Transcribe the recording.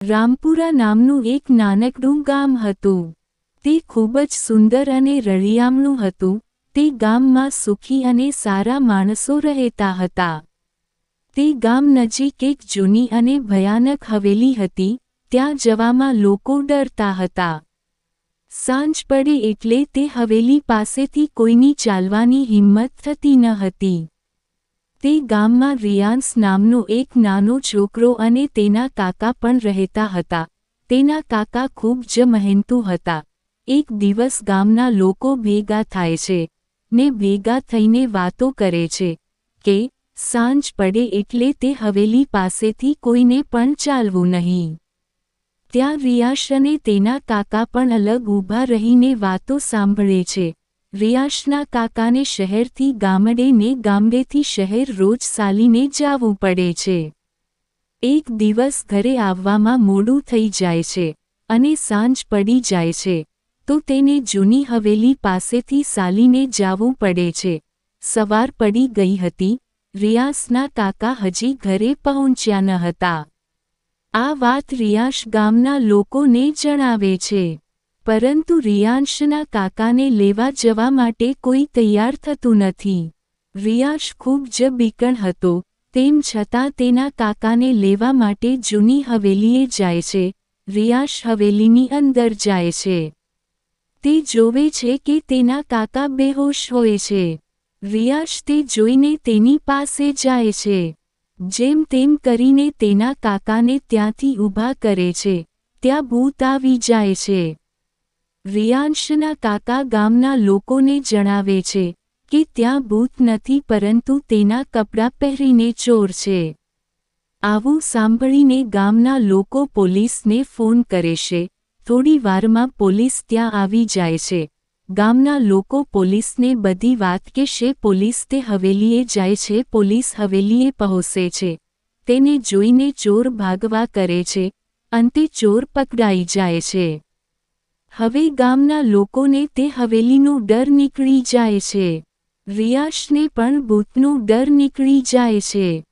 રામપુરા નામનું એક નાનકડું ગામ હતું. તે ખૂબ જ સુંદર અને રળિયામણું હતું. તે ગામમાં સુખી અને સારા માણસો રહેતા હતા. તે ગામ નજીક એક જૂની અને ભયાનક હવેલી હતી. ત્યાં જવામાં લોકો ડરતા હતા. સાંજ પડે એટલે તે હવેલી પાસેથી કોઈની ચાલવાની હિંમત થતી ન હતી. તે ગામમાં રિયાન્સ નામનો એક નાનો છોકરો અને તેના કાકા પણ રહેતા હતા. તેના કાકા ખૂબ જ મહેનતુ હતા. એક દિવસ ગામના લોકો ભેગા થાય છે ને ભેગા થઈને વાતો કરે છે કે સાંજ પડે એટલે તે હવેલી પાસેથી કોઈને પણ ચાલવું નહીં. ત્યાં રિયાશ અને તેના કાકા પણ અલગ ઊભા રહીને વાતો સાંભળે છે. રિયાશના કાકાને શહેરથી ગામડે ને ગામડેથી શહેર રોજ ચાલીને જાવું પડે છે. એક દિવસ ઘરે આવવામાં મોડું થઈ જાય છે અને સાંજ પડી જાય છે તો તેને જૂની હવેલી પાસેથી ચાલીને જાવું પડે છે. સવાર પડી ગઈ હતી. રિયાશના કાકા હજી ઘરે પહોંચ્યા ન હતા. આ વાત રિયાશ ગામના લોકોને જણાવે છે. પરંતુ રિયાંશના કાકાને લેવા જવા માટે કોઈ તૈયાર થતું નથી. રિયાશ ખૂબ જ બીકણ હતો. તેમ છતાં તેના કાકાને લેવા માટે જૂની હવેલીએ જાય છે. રિયાશ હવેલીની અંદર જાય છે. તે જોવે છે કે તેના કાકા બેહોશ હોય છે. રિયાશ તે જોઈને તેની પાસે જાય છે. જેમ તેમ કરીને તેના કાકાને ત્યાંથી ઊભા કરે છે. ત્યાં ભૂત આવી જાય છે. રિયાંશના કાકા ગામના લોકોને જણાવે છે કે ત્યાં ભૂત નથી પરંતુ તેના કપડાં પહેરીને ચોર છે. આવું સાંભળીને ગામના લોકો પોલીસને ફોન કરે છે. થોડી વારમાં પોલીસ ત્યાં આવી જાય છે. ગામના લોકો પોલીસને બધી વાત કહેશે. પોલીસ તે હવેલીએ જાય છે. પોલીસ હવેલીએ પહોંચે છે. તેને જોઈને ચોર ભાગવા કરે છે. અંતે ચોર પકડાઈ જાય છે. હવે ગામના લોકોને તે હવેલીનો ડર નીકળી જાય છે. રિયાશને પણ ભૂતનો ડર નીકળી જાય છે.